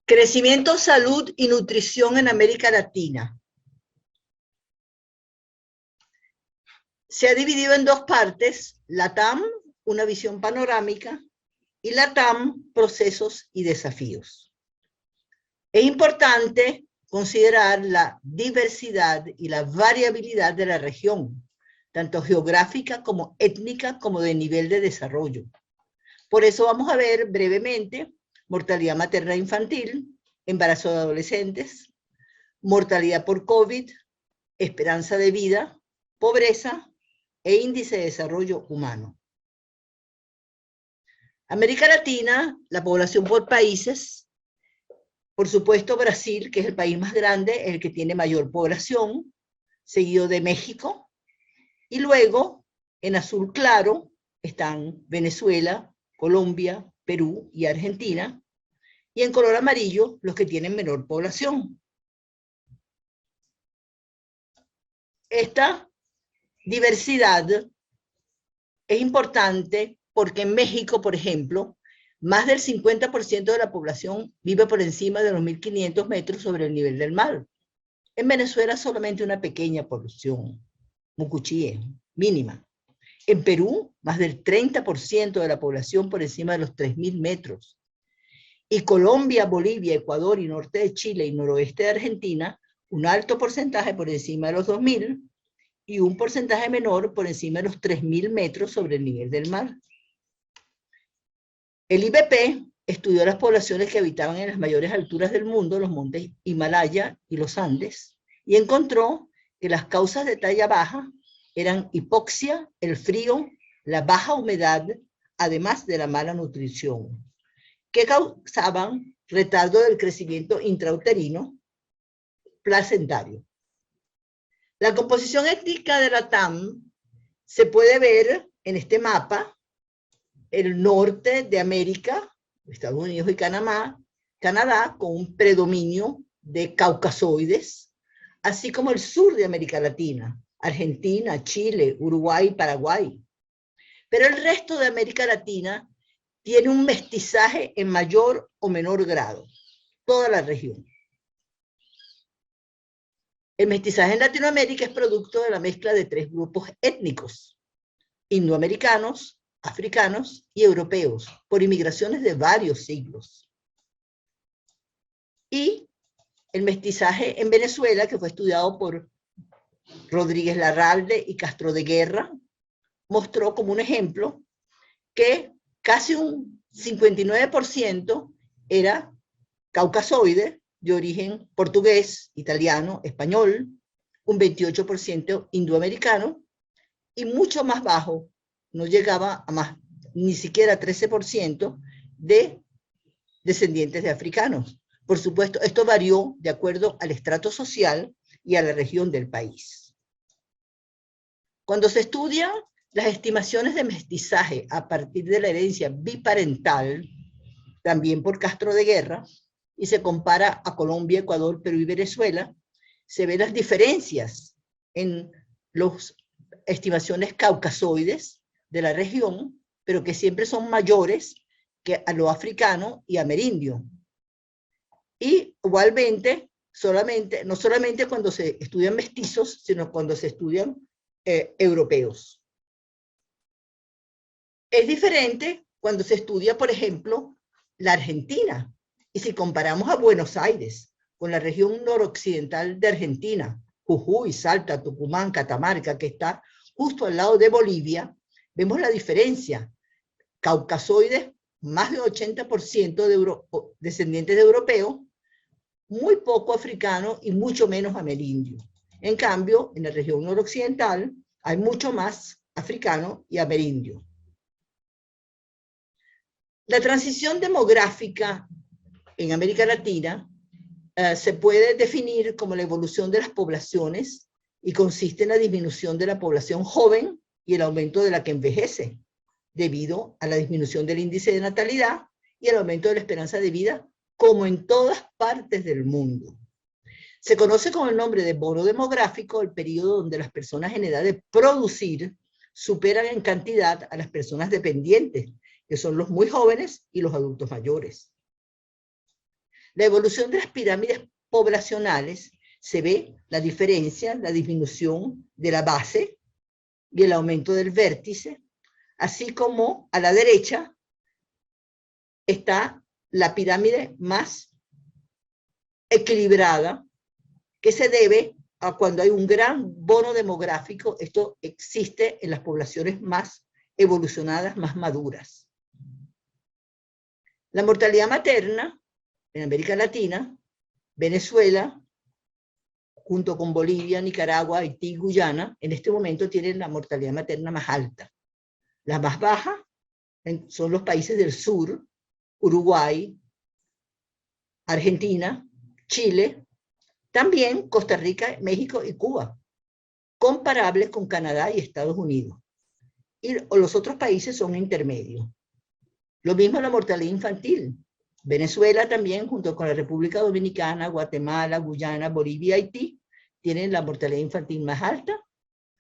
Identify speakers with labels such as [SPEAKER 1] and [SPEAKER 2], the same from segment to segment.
[SPEAKER 1] Crecimiento, salud y nutrición en América Latina. Se ha dividido en dos partes, LATAM, una visión panorámica, y LATAM, procesos y desafíos. Es importante considerar la diversidad y la variabilidad de la región, tanto geográfica como étnica, como de nivel de desarrollo. Por eso vamos a ver brevemente mortalidad materna infantil, embarazo de adolescentes, mortalidad por COVID, esperanza de vida, pobreza e índice de desarrollo humano. América Latina, la población por países, por supuesto Brasil, que es el país más grande, el que tiene mayor población, seguido de México, y luego, en azul claro, están Venezuela, Colombia, Perú y Argentina, y en color amarillo, los que tienen menor población. Esta diversidad es importante porque en México, por ejemplo, más del 50% de la población vive por encima de los 1.500 metros sobre el nivel del mar. En Venezuela solamente una pequeña porción, mucuchíe, mínima. En Perú, más del 30% de la población por encima de los 3.000 metros. Y Colombia, Bolivia, Ecuador y norte de Chile y noroeste de Argentina, un alto porcentaje por encima de los 2.000 y un porcentaje menor por encima de los 3.000 metros sobre el nivel del mar. El IPP estudió las poblaciones que habitaban en las mayores alturas del mundo, los montes Himalaya y los Andes, y encontró que las causas de talla baja eran hipoxia, el frío, la baja humedad, además de la mala nutrición, que causaban retardo del crecimiento intrauterino placentario. La composición étnica de la TAM se puede ver en este mapa. El norte de América, Estados Unidos y Canadá, con un predominio de caucasoides, así como el sur de América Latina, Argentina, Chile, Uruguay, Paraguay. Pero el resto de América Latina tiene un mestizaje en mayor o menor grado, toda la región. El mestizaje en Latinoamérica es producto de la mezcla de tres grupos étnicos, indoamericanos, africanos y europeos, por inmigraciones de varios siglos. Y el mestizaje en Venezuela, que fue estudiado por Rodríguez Larralde y Castro de Guerra, mostró como un ejemplo que casi un 59% era caucasoide, de origen portugués, italiano, español, un 28% indoamericano, y mucho más bajo, no llegaba a más, ni siquiera 13% de descendientes de africanos. Por supuesto, esto varió de acuerdo al estrato social y a la región del país. Cuando se estudian las estimaciones de mestizaje a partir de la herencia biparental, también por Castro de Guerra, y se compara a Colombia, Ecuador, Perú y Venezuela, se ven las diferencias en las estimaciones caucasoides de la región, pero que siempre son mayores que a lo africano y amerindio. Y igualmente, no solamente cuando se estudian mestizos, sino cuando se estudian europeos. Es diferente cuando se estudia, por ejemplo, la Argentina. Y si comparamos a Buenos Aires con la región noroccidental de Argentina, Jujuy, Salta, Tucumán, Catamarca, que está justo al lado de Bolivia, vemos la diferencia. Caucasoides, más de 80% de descendientes de europeos, muy poco africano y mucho menos amerindio. En cambio, en la región noroccidental hay mucho más africano y amerindio. La transición demográfica en América Latina se puede definir como la evolución de las poblaciones y consiste en la disminución de la población joven y el aumento de la que envejece, debido a la disminución del índice de natalidad y el aumento de la esperanza de vida, como en todas partes del mundo. Se conoce con el nombre de bono demográfico el periodo donde las personas en edad de producir superan en cantidad a las personas dependientes, que son los muy jóvenes y los adultos mayores. La evolución de las pirámides poblacionales se ve la diferencia, la disminución de la base y el aumento del vértice, así como a la derecha está la pirámide más equilibrada, que se debe a cuando hay un gran bono demográfico. Esto existe en las poblaciones más evolucionadas, más maduras. La mortalidad materna en América Latina, Venezuela, junto con Bolivia, Nicaragua, Haití y Guyana, en este momento tienen la mortalidad materna más alta. La más baja son los países del sur, Uruguay, Argentina, Chile, también Costa Rica, México y Cuba, comparables con Canadá y Estados Unidos. Y los otros países son intermedios. Lo mismo la mortalidad infantil. Venezuela también, junto con la República Dominicana, Guatemala, Guyana, Bolivia, Haití, tienen la mortalidad infantil más alta.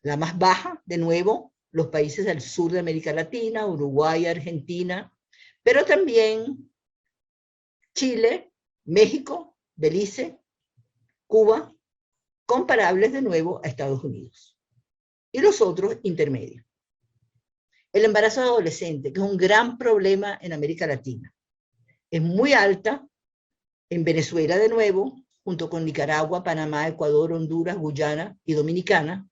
[SPEAKER 1] La más baja, de nuevo, los países del sur de América Latina, Uruguay, Argentina, pero también Chile, México, Belice, Cuba, comparables de nuevo a Estados Unidos. Y los otros intermedios. El embarazo adolescente, que es un gran problema en América Latina. Es muy alta en Venezuela de nuevo, junto con Nicaragua, Panamá, Ecuador, Honduras, Guyana y Dominicana.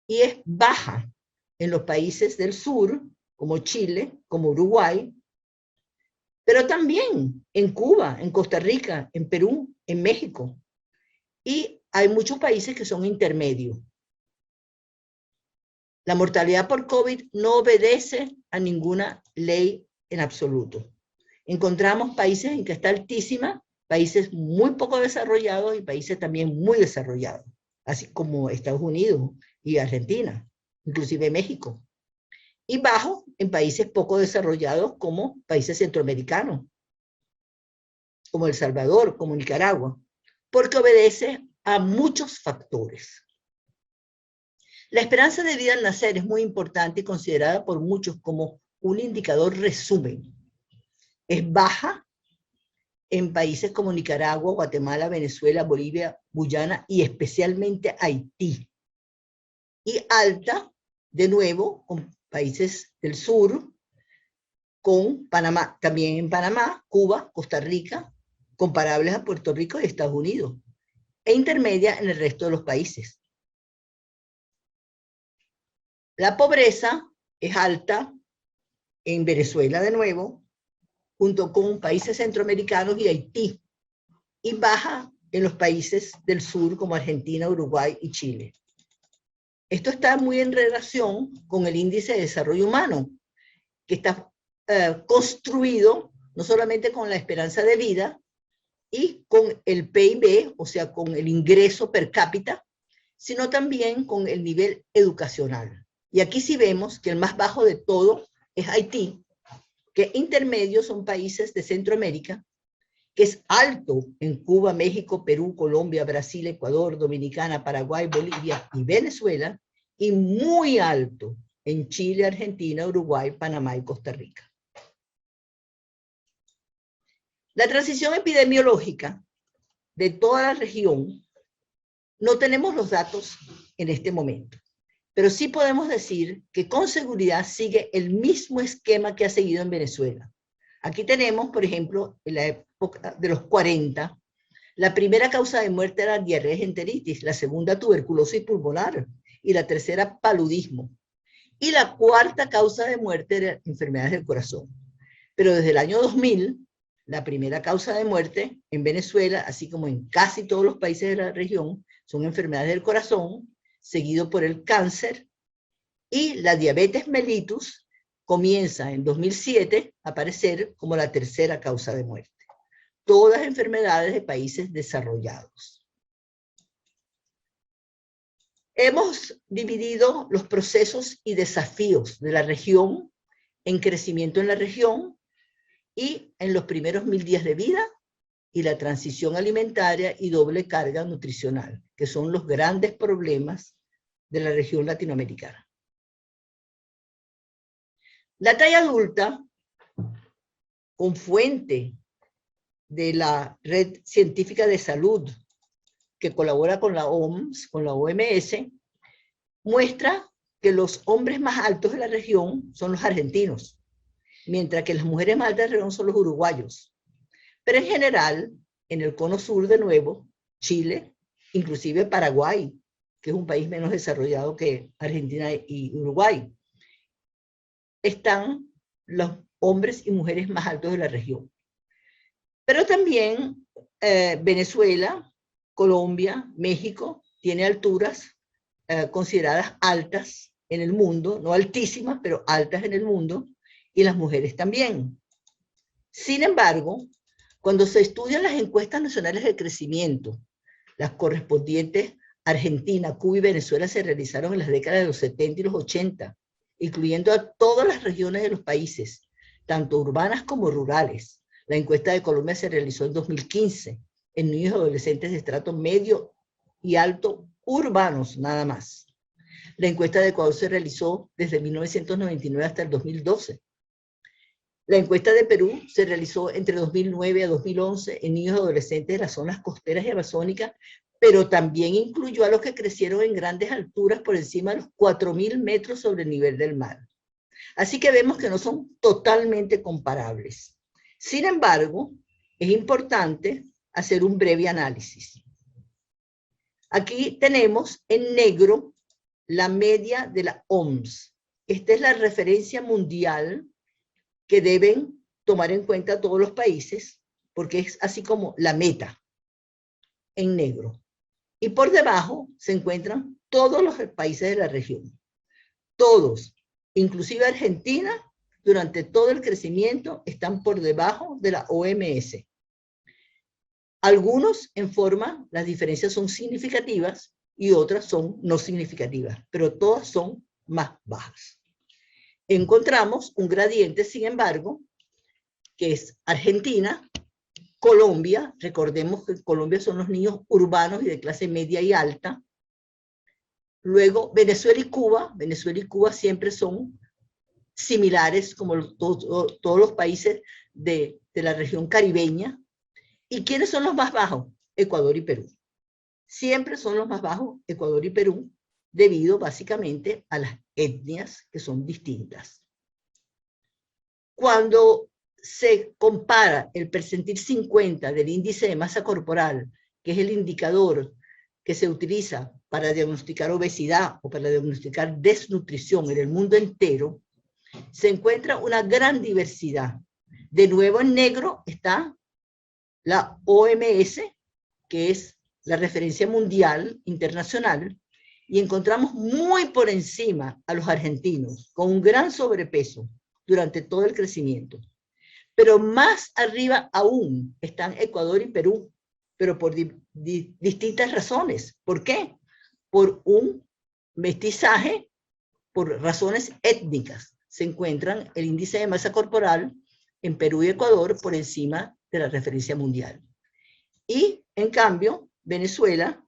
[SPEAKER 1] Y es baja en los países del sur, como Chile, como Uruguay, pero también en Cuba, en Costa Rica, en Perú, en México. Y hay muchos países que son intermedios. La mortalidad por COVID no obedece a ninguna ley en absoluto. Encontramos países en que está altísima, países muy poco desarrollados y países también muy desarrollados, así como Estados Unidos y Argentina, inclusive México. Y bajo en países poco desarrollados como países centroamericanos, como El Salvador, como Nicaragua, porque obedece a muchos factores. La esperanza de vida al nacer es muy importante y considerada por muchos como un indicador resumen. Es baja en países como Nicaragua, Guatemala, Venezuela, Bolivia, Guyana y especialmente Haití. Y alta, de nuevo, con países del sur, con Panamá, también en Panamá, Cuba, Costa Rica, comparables a Puerto Rico y Estados Unidos, e intermedia en el resto de los países. La pobreza es alta en Venezuela de nuevo, junto con países centroamericanos y Haití, y baja en los países del sur como Argentina, Uruguay y Chile. Esto está muy en relación con el índice de desarrollo humano, que está construido no solamente con la esperanza de vida y con el PIB, o sea, con el ingreso per cápita, sino también con el nivel educacional. Y aquí sí vemos que el más bajo de todo es Haití, que intermedios son países de Centroamérica, que es alto en Cuba, México, Perú, Colombia, Brasil, Ecuador, Dominicana, Paraguay, Bolivia y Venezuela, y muy alto en Chile, Argentina, Uruguay, Panamá y Costa Rica. La transición epidemiológica de toda la región, no tenemos los datos en este momento, pero sí podemos decir que con seguridad sigue el mismo esquema que ha seguido en Venezuela. Aquí tenemos, por ejemplo, en la época de los 40, la primera causa de muerte era diarrea y enteritis, la segunda tuberculosis pulmonar y la tercera paludismo. Y la cuarta causa de muerte era enfermedades del corazón. Pero desde el año 2000, la primera causa de muerte en Venezuela, así como en casi todos los países de la región, son enfermedades del corazón, seguido por el cáncer, y la diabetes mellitus comienza en 2007 a aparecer como la tercera causa de muerte. Todas enfermedades de países desarrollados. Hemos dividido los procesos y desafíos de la región en crecimiento en la región y en los primeros 1000 días de vida y la transición alimentaria y doble carga nutricional, que son los grandes problemas de la región latinoamericana. La talla adulta, con fuente de la Red Científica de Salud, que colabora con la OMS, con la OMS, muestra que los hombres más altos de la región son los argentinos, mientras que las mujeres más altas de la región son los uruguayos. Pero en general, en el cono sur de nuevo, Chile, inclusive Paraguay, que es un país menos desarrollado que Argentina y Uruguay, están los hombres y mujeres más altos de la región. Pero también Venezuela, Colombia, México, tiene alturas consideradas altas en el mundo, no altísimas, pero altas en el mundo, y las mujeres también. Sin embargo, cuando se estudian las encuestas nacionales de crecimiento, las correspondientes a Argentina, Cuba y Venezuela se realizaron en las décadas de los 70 y los 80, incluyendo a todas las regiones de los países, tanto urbanas como rurales. La encuesta de Colombia se realizó en 2015, en niños y adolescentes de estrato medio y alto urbanos, nada más. La encuesta de Ecuador se realizó desde 1999 hasta el 2012. La encuesta de Perú se realizó entre 2009 a 2011 en niños y adolescentes de las zonas costeras y amazónicas, pero también incluyó a los que crecieron en grandes alturas por encima de los 4.000 metros sobre el nivel del mar. Así que vemos que no son totalmente comparables. Sin embargo, es importante hacer un breve análisis. Aquí tenemos en negro la media de la OMS. Esta es la referencia mundial que deben tomar en cuenta todos los países, porque es así como la meta, en negro. Y por debajo se encuentran todos los países de la región. Todos, inclusive Argentina, durante todo el crecimiento, están por debajo de la OMS. Algunos en forma, las diferencias son significativas y otras son no significativas, pero todas son más bajas. Encontramos un gradiente, sin embargo, que es Argentina, Colombia, recordemos que en Colombia son los niños urbanos y de clase media y alta. Luego Venezuela y Cuba siempre son similares como todos los países de la región caribeña. ¿Y quiénes son los más bajos? Ecuador y Perú. Siempre son los más bajos Ecuador y Perú, debido básicamente a las etnias que son distintas. Cuando se compara el percentil 50 del índice de masa corporal, que es el indicador que se utiliza para diagnosticar obesidad o para diagnosticar desnutrición en el mundo entero, se encuentra una gran diversidad. De nuevo en negro está la OMS, que es la referencia mundial, internacional, y encontramos muy por encima a los argentinos, con un gran sobrepeso durante todo el crecimiento. Pero más arriba aún están Ecuador y Perú, pero por distintas razones. ¿Por qué? Por un mestizaje, por razones étnicas. Se encuentran el índice de masa corporal en Perú y Ecuador por encima de la referencia mundial. Y, en cambio, Venezuela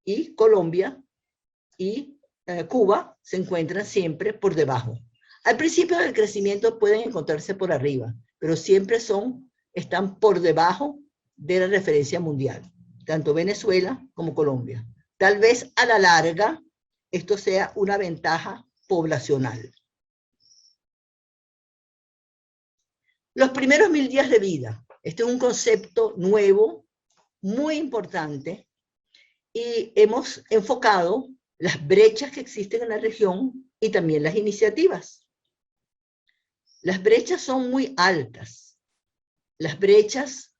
[SPEAKER 1] y Colombia y Cuba se encuentran siempre por debajo. Al principio del crecimiento pueden encontrarse por arriba, pero siempre están por debajo de la referencia mundial, tanto Venezuela como Colombia. Tal vez a la larga esto sea una ventaja poblacional. Los primeros 1000 días de vida. Este es un concepto nuevo, muy importante, y hemos enfocado las brechas que existen en la región y también las iniciativas. Las brechas son muy altas. Las brechas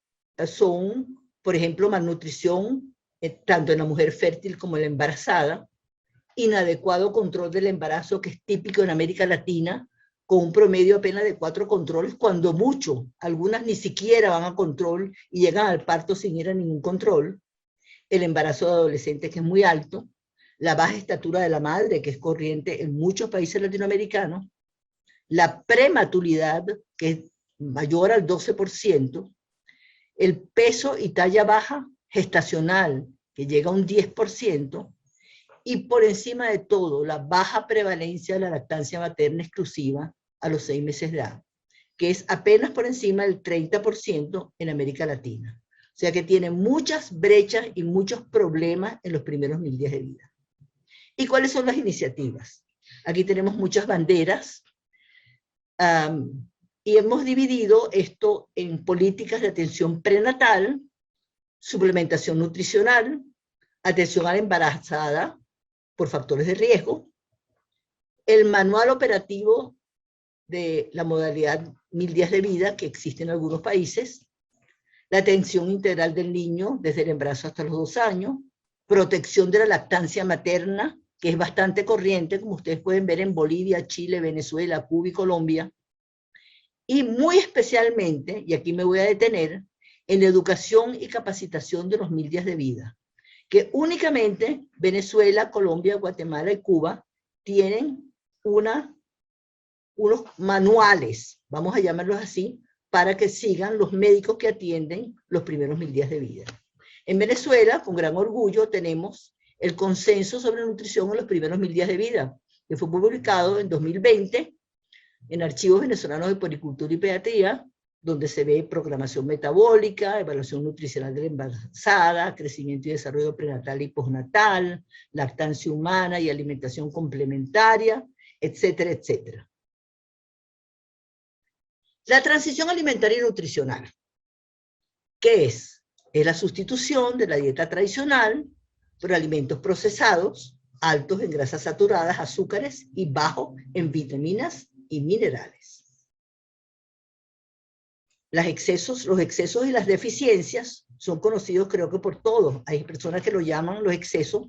[SPEAKER 1] son, por ejemplo, malnutrición, tanto en la mujer fértil como en la embarazada, inadecuado control del embarazo, que es típico en América Latina, con un promedio apenas de 4 controles, cuando mucho, algunas ni siquiera van a control y llegan al parto sin ir a ningún control. El embarazo de adolescentes, que es muy alto, la baja estatura de la madre, que es corriente en muchos países latinoamericanos, la prematuridad, que es mayor al 12%, el peso y talla baja gestacional, que llega a un 10%, y por encima de todo, la baja prevalencia de la lactancia materna exclusiva a los 6 meses de edad, que es apenas por encima del 30% en América Latina. O sea que tiene muchas brechas y muchos problemas en los primeros 1000 días de vida. ¿Y cuáles son las iniciativas? Aquí tenemos muchas banderas y hemos dividido esto en políticas de atención prenatal, suplementación nutricional, atención a la embarazada por factores de riesgo, el manual operativo de la modalidad 1000 días de vida que existe en algunos países, la atención integral del niño desde el embarazo hasta los 2 años, protección de la lactancia materna, que es bastante corriente, como ustedes pueden ver en Bolivia, Chile, Venezuela, Cuba y Colombia, y muy especialmente, y aquí me voy a detener, en educación y capacitación de los 1000 días de vida, que únicamente Venezuela, Colombia, Guatemala y Cuba tienen unos manuales, vamos a llamarlos así, para que sigan los médicos que atienden los primeros 1000 días de vida. En Venezuela, con gran orgullo, tenemos el Consenso sobre Nutrición en los primeros 1000 días de vida, que fue publicado en 2020 en Archivos Venezolanos de Puericultura y Pediatría, donde se ve programación metabólica, evaluación nutricional de la embarazada, crecimiento y desarrollo prenatal y postnatal, lactancia humana y alimentación complementaria, etcétera, etcétera. La transición alimentaria y nutricional. ¿Qué es? Es la sustitución de la dieta tradicional por alimentos procesados, altos en grasas saturadas, azúcares y bajos en vitaminas y minerales. Los excesos y las deficiencias son conocidos creo que por todos. Hay personas que lo llaman los excesos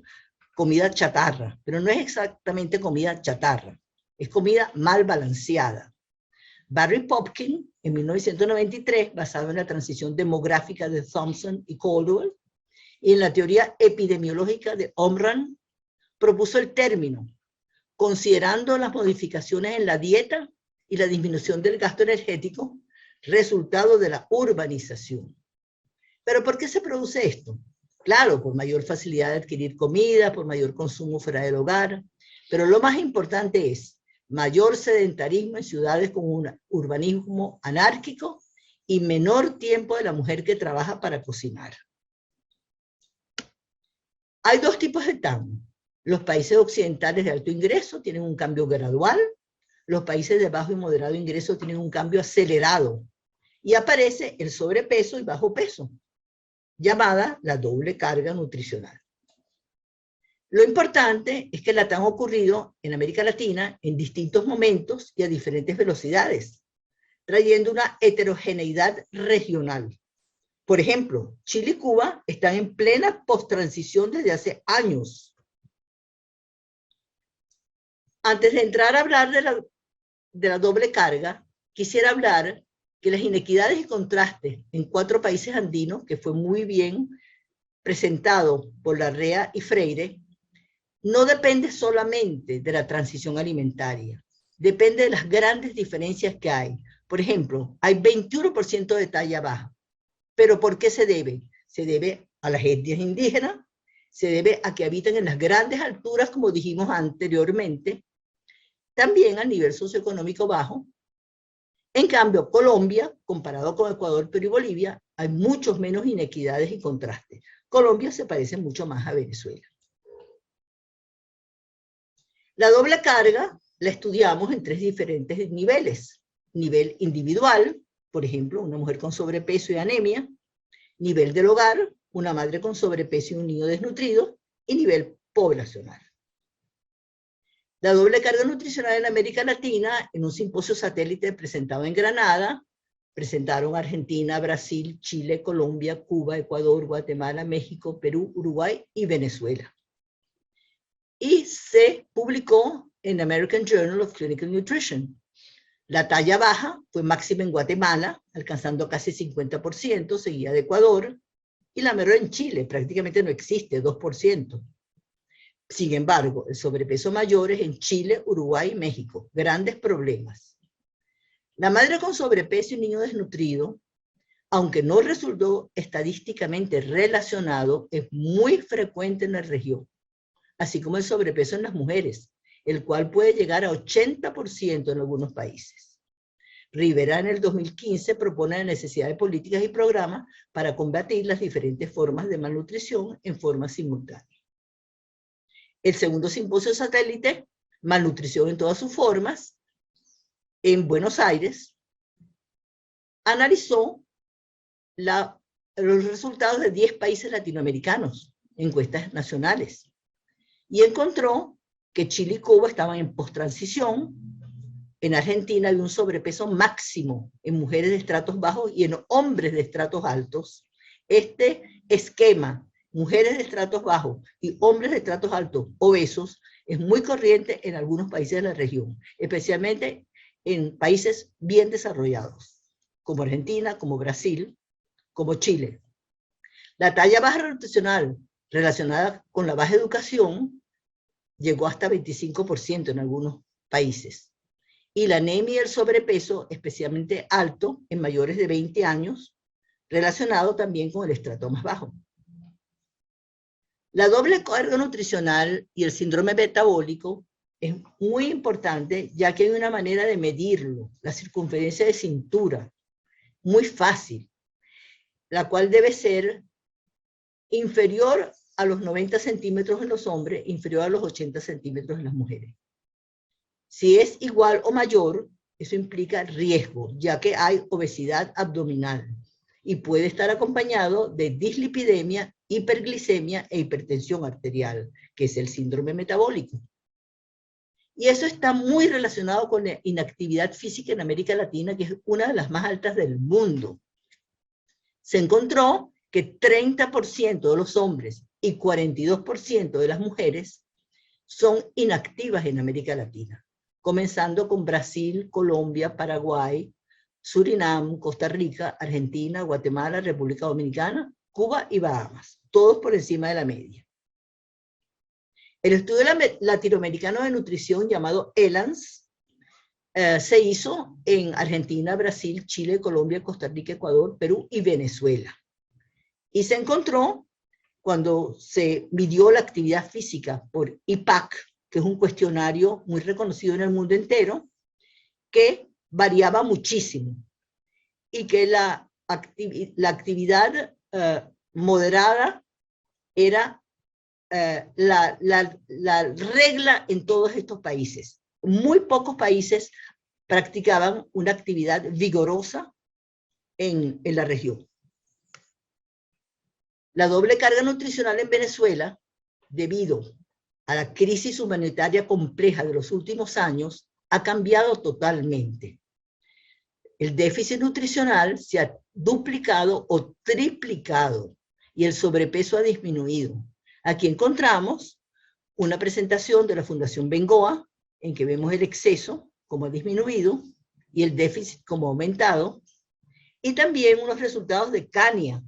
[SPEAKER 1] comida chatarra, pero no es exactamente comida chatarra, es comida mal balanceada. Barry Popkin, en 1993, basado en la transición demográfica de Thompson y Caldwell, y en la teoría epidemiológica de Omran, propuso el término, considerando las modificaciones en la dieta y la disminución del gasto energético, resultado de la urbanización. ¿Pero por qué se produce esto? Claro, por mayor facilidad de adquirir comida, por mayor consumo fuera del hogar, pero lo más importante es mayor sedentarismo en ciudades con un urbanismo anárquico y menor tiempo de la mujer que trabaja para cocinar. Hay dos tipos de TAM. Los países occidentales de alto ingreso tienen un cambio gradual, los países de bajo y moderado ingreso tienen un cambio acelerado, y aparece el sobrepeso y bajo peso, llamada la doble carga nutricional. Lo importante es que la TAM ha ocurrido en América Latina en distintos momentos y a diferentes velocidades, trayendo una heterogeneidad regional. Por ejemplo, Chile y Cuba están en plena post-transición desde hace años. Antes de entrar a hablar de la doble carga, quisiera hablar que las inequidades y contrastes en 4 países andinos, que fue muy bien presentado por Larrea y Freire, no depende solamente de la transición alimentaria, depende de las grandes diferencias que hay. Por ejemplo, hay 21% de talla baja. ¿Pero por qué se debe? Se debe a las etnias indígenas, se debe a que habitan en las grandes alturas, como dijimos anteriormente, también al nivel socioeconómico bajo. En cambio, Colombia, comparado con Ecuador, Perú y Bolivia, hay muchos menos inequidades y contrastes. Colombia se parece mucho más a Venezuela. La doble carga la estudiamos en 3 diferentes niveles. Nivel individual, por ejemplo, una mujer con sobrepeso y anemia. Nivel del hogar, una madre con sobrepeso y un niño desnutrido. Y nivel poblacional. La doble carga nutricional en América Latina, en un simposio satélite presentado en Granada, presentaron Argentina, Brasil, Chile, Colombia, Cuba, Ecuador, Guatemala, México, Perú, Uruguay y Venezuela. Y se publicó en American Journal of Clinical Nutrition. La talla baja fue máxima en Guatemala, alcanzando casi 50%, seguida de Ecuador, y la menor en Chile, prácticamente no existe, 2%. Sin embargo, el sobrepeso mayor es en Chile, Uruguay y México. Grandes problemas. La madre con sobrepeso y niño desnutrido, aunque no resultó estadísticamente relacionado, es muy frecuente en la región, así como el sobrepeso en las mujeres, el cual puede llegar a 80% en algunos países. Rivera en el 2015 propone la necesidad de políticas y programas para combatir las diferentes formas de malnutrición en forma simultánea. El segundo simposio satélite, Malnutrición en todas sus formas, en Buenos Aires, analizó los resultados de 10 países latinoamericanos, encuestas nacionales, y encontró que Chile y Cuba estaban en posttransición. En Argentina había un sobrepeso máximo en mujeres de estratos bajos y en hombres de estratos altos. Este esquema, mujeres de estratos bajos y hombres de estratos altos obesos, es muy corriente en algunos países de la región, especialmente en países bien desarrollados, como Argentina, como Brasil, como Chile. La talla baja nutricional relacionada con la baja educación llegó hasta 25% en algunos países. Y la anemia y el sobrepeso, especialmente alto en mayores de 20 años, relacionado también con el estrato más bajo. La doble carga nutricional y el síndrome metabólico es muy importante, ya que hay una manera de medirlo, la circunferencia de cintura, muy fácil, la cual debe ser inferior a los 90 centímetros en los hombres, inferior a los 80 centímetros en las mujeres. Si es igual o mayor, eso implica riesgo, ya que hay obesidad abdominal y puede estar acompañado de dislipidemia, hiperglicemia e hipertensión arterial, que es el síndrome metabólico. Y eso está muy relacionado con la inactividad física en América Latina, que es una de las más altas del mundo. Se encontró que 30% de los hombres y 42% de las mujeres son inactivas en América Latina, comenzando con Brasil, Colombia, Paraguay, Surinam, Costa Rica, Argentina, Guatemala, República Dominicana, Cuba y Bahamas, todos por encima de la media. El estudio latinoamericano de nutrición llamado ELANS se hizo en Argentina, Brasil, Chile, Colombia, Costa Rica, Ecuador, Perú y Venezuela. Y se encontró, cuando se midió la actividad física por IPAC, que es un cuestionario muy reconocido en el mundo entero, que variaba muchísimo y que la actividad moderada era la regla en todos estos países. Muy pocos países practicaban una actividad vigorosa en la región. La doble carga nutricional en Venezuela, debido a la crisis humanitaria compleja de los últimos años, ha cambiado totalmente. El déficit nutricional se ha duplicado o triplicado y el sobrepeso ha disminuido. Aquí encontramos una presentación de la Fundación Bengoa, en que vemos el exceso como ha disminuido y el déficit como ha aumentado, y también unos resultados de Kania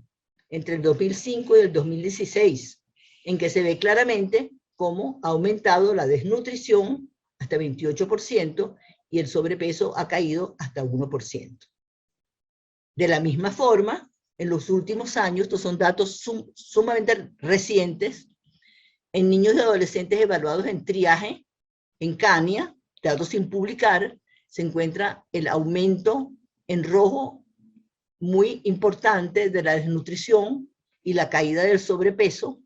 [SPEAKER 1] entre el 2005 y el 2016, en que se ve claramente cómo ha aumentado la desnutrición hasta 28% y el sobrepeso ha caído hasta 1%. De la misma forma, en los últimos años, estos son datos sumamente recientes, en niños y adolescentes evaluados en triaje, en Kania, datos sin publicar, se encuentra el aumento en rojo muy importante de la desnutrición y la caída del sobrepeso,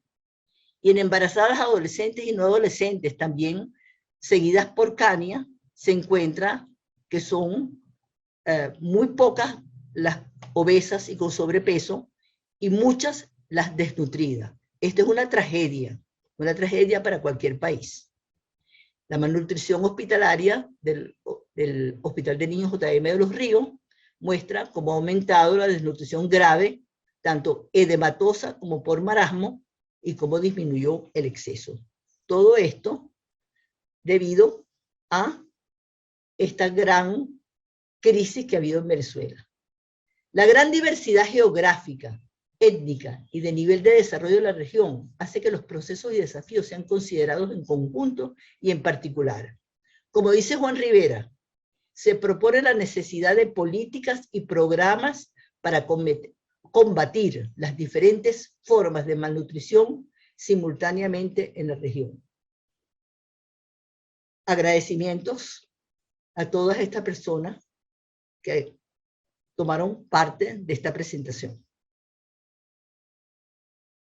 [SPEAKER 1] y en embarazadas adolescentes y no adolescentes también, seguidas por Kania, se encuentra que son muy pocas las obesas y con sobrepeso, y muchas las desnutridas. Esta es una tragedia para cualquier país. La malnutrición hospitalaria del Hospital de Niños JM de Los Ríos muestra cómo ha aumentado la desnutrición grave, tanto edematosa como por marasmo, y cómo disminuyó el exceso. Todo esto debido a esta gran crisis que ha habido en Venezuela. La gran diversidad geográfica, étnica y de nivel de desarrollo de la región hace que los procesos y desafíos sean considerados en conjunto y en particular. Como dice Juan Rivera, se propone la necesidad de políticas y programas para combatir las diferentes formas de malnutrición simultáneamente en la región. Agradecimientos a todas estas personas que tomaron parte de esta presentación.